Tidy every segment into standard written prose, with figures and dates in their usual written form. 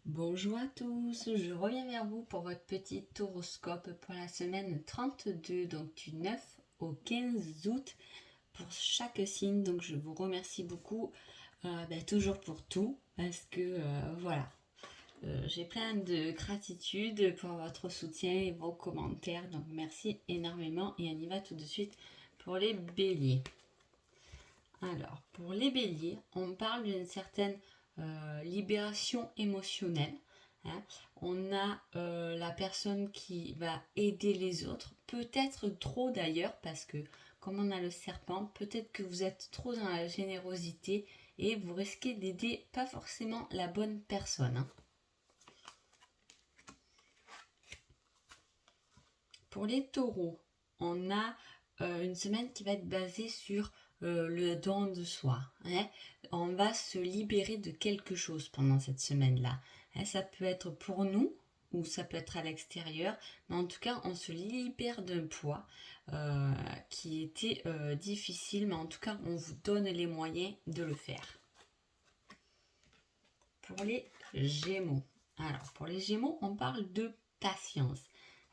Bonjour à tous, je reviens vers vous pour votre petit horoscope pour la semaine 32, donc du 9 au 15 août pour chaque signe. Donc je vous remercie beaucoup, toujours pour tout, parce que j'ai plein de gratitude pour votre soutien et vos commentaires. Donc merci énormément et on y va tout de suite pour les béliers. Alors, pour les béliers, on parle d'une certaine libération émotionnelle. Hein. On a la personne qui va aider les autres, peut-être trop d'ailleurs, parce que comme on a le serpent, peut-être que vous êtes trop dans la générosité et vous risquez d'aider pas forcément la bonne personne. Hein. Pour les taureaux, on a une semaine qui va être basée sur le don de soi. Hein. On va se libérer de quelque chose pendant cette semaine-là. Hein, ça peut être pour nous ou ça peut être à l'extérieur, mais en tout cas, on se libère d'un poids qui était difficile, mais en tout cas, on vous donne les moyens de le faire. Pour les Gémeaux. Alors, pour les Gémeaux, on parle de patience.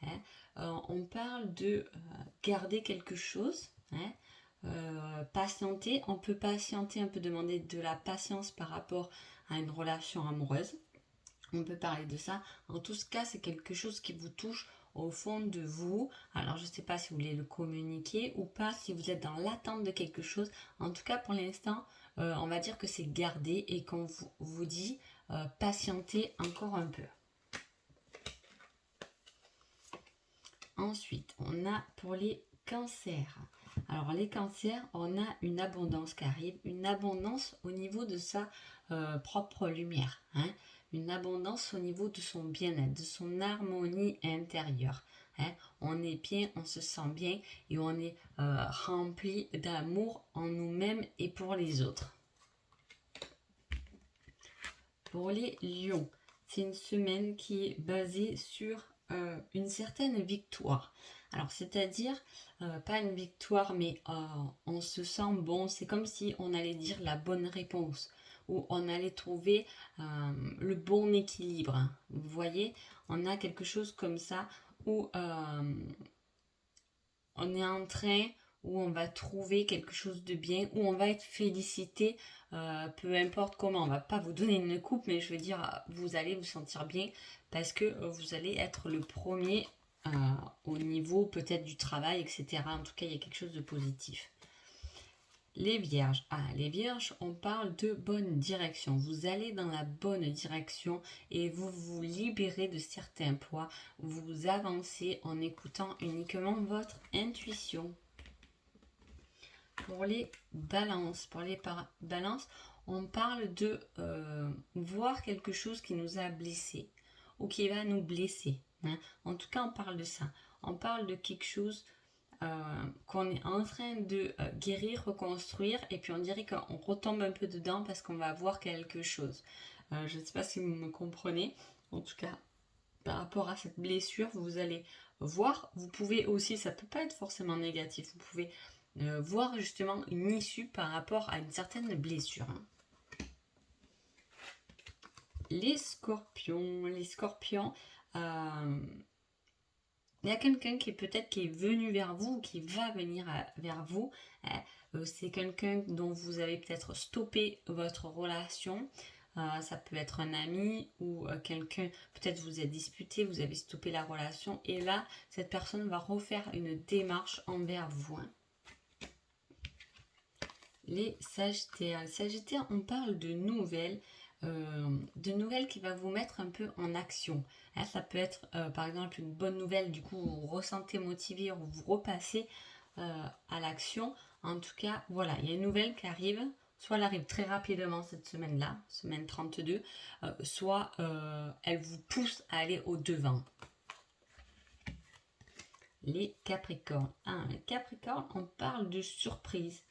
Hein. On parle de garder quelque chose. Hein. Patienter, on peut patienter, on peut demander de la patience par rapport à une relation amoureuse. On peut parler de ça. En tout cas, c'est quelque chose qui vous touche au fond de vous. Alors, je ne sais pas si vous voulez le communiquer ou pas, si vous êtes dans l'attente de quelque chose. En tout cas, pour l'instant, on va dire que c'est gardé et qu'on vous dit patienter encore un peu. Ensuite, on a pour les cancers. Alors les cancers, on a une abondance qui arrive, une abondance au niveau de sa propre lumière, hein, une abondance au niveau de son bien-être, de son harmonie intérieure. Hein. On est bien, on se sent bien et on est rempli d'amour en nous-mêmes et pour les autres. Pour les lions, c'est une semaine qui est basée sur une certaine victoire. Alors, c'est-à-dire, pas une victoire, mais on se sent bon. C'est comme si on allait dire la bonne réponse ou on allait trouver le bon équilibre. Vous voyez, on a quelque chose comme ça où on est en train, où on va trouver quelque chose de bien, où on va être félicité, peu importe comment. On va pas vous donner une coupe, mais je veux dire, vous allez vous sentir bien parce que vous allez être le premier au niveau peut-être du travail, etc. En tout cas, il y a quelque chose de positif. Les vierges. Les vierges, on parle de bonne direction. Vous allez dans la bonne direction et vous vous libérez de certains poids. Vous avancez en écoutant uniquement votre intuition. Pour les balances, on parle de voir quelque chose qui nous a blessés ou qui va nous blesser. Hein. En tout cas, on parle de ça. On parle de quelque chose qu'on est en train de guérir, reconstruire, et puis on dirait qu'on retombe un peu dedans parce qu'on va voir quelque chose. Je ne sais pas si vous me comprenez. En tout cas, par rapport à cette blessure, vous allez voir, vous pouvez aussi, ça peut pas être forcément négatif, vous pouvez voir justement une issue par rapport à une certaine blessure. Les scorpions, il y a quelqu'un qui est venu vers vous ou qui va venir vers vous. C'est quelqu'un dont vous avez peut-être stoppé votre relation. Ça peut être un ami ou quelqu'un, peut-être vous êtes disputé, vous avez stoppé la relation et là, cette personne va refaire une démarche envers vous. Hein. Les Sagittaires. Les Sagittaires, on parle de nouvelles qui va vous mettre un peu en action. Hein, ça peut être par exemple une bonne nouvelle, du coup vous vous ressentez motivé ou vous repassez à l'action. En tout cas, voilà, il y a une nouvelle qui arrive. Soit elle arrive très rapidement cette semaine-là, semaine 32, soit elle vous pousse à aller au-devant. Les Capricornes. Les Capricornes, on parle de surprise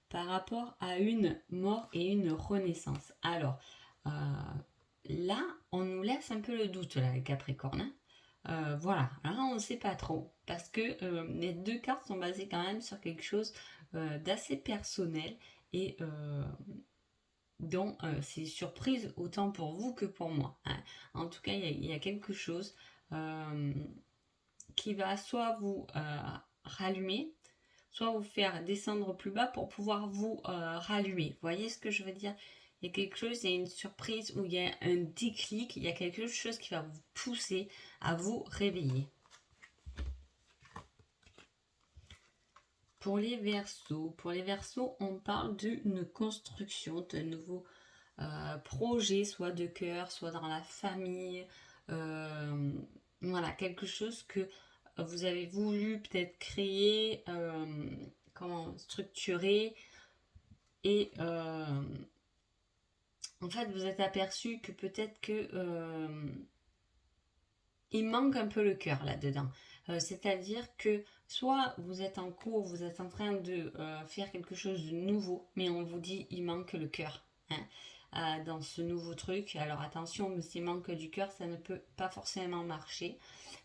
par rapport à une mort et une renaissance. Alors, là, on nous laisse un peu le doute, là, les Capricornes. Voilà, là, on ne sait pas trop, parce que les deux cartes sont basées quand même sur quelque chose d'assez personnel, et dont c'est surprise autant pour vous que pour moi. Hein. En tout cas, il y a quelque chose qui va soit vous rallumer, soit vous faire descendre plus bas pour pouvoir vous rallumer. Vous voyez ce que je veux dire? Il y a quelque chose, il y a une surprise ou il y a un déclic, il y a quelque chose qui va vous pousser à vous réveiller. Pour les Verseaux, on parle d'une construction, d'un nouveau projet, soit de cœur, soit dans la famille. Voilà, quelque chose que vous avez voulu peut-être créer, structurer. Et en fait, vous êtes aperçu que peut-être que il manque un peu le cœur là-dedans. C'est-à-dire que soit vous êtes en cours, vous êtes en train de faire quelque chose de nouveau, mais on vous dit il manque le cœur. Hein, dans ce nouveau truc. Alors attention, mais s'il manque du cœur, ça ne peut pas forcément marcher.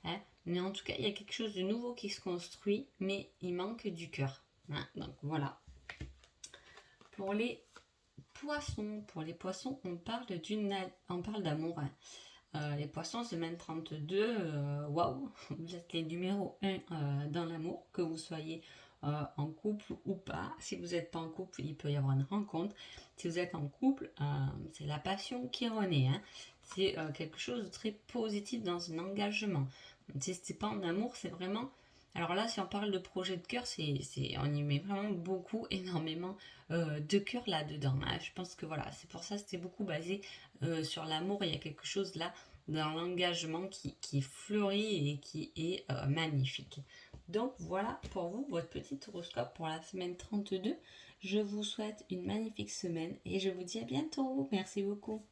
Hein, mais en tout cas, il y a quelque chose de nouveau qui se construit, mais il manque du cœur. Hein, donc voilà. Pour les poissons, on parle d'amour. Hein. Les poissons, semaine 32, waouh, vous êtes les numéros 1 dans l'amour, que vous soyez en couple ou pas. Si vous n'êtes pas en couple, il peut y avoir une rencontre. Si vous êtes en couple, c'est la passion qui renaît. Hein. C'est quelque chose de très positif dans un engagement. C'est pas en amour, c'est vraiment... Alors là, si on parle de projet de cœur, on y met vraiment beaucoup, énormément de cœur là-dedans. Hein. Je pense que voilà, c'est pour ça que c'était beaucoup basé sur l'amour. Il y a quelque chose là dans l'engagement qui fleurit et qui est magnifique. Donc voilà pour vous, votre petit horoscope pour la semaine 32. Je vous souhaite une magnifique semaine et je vous dis à bientôt. Merci beaucoup.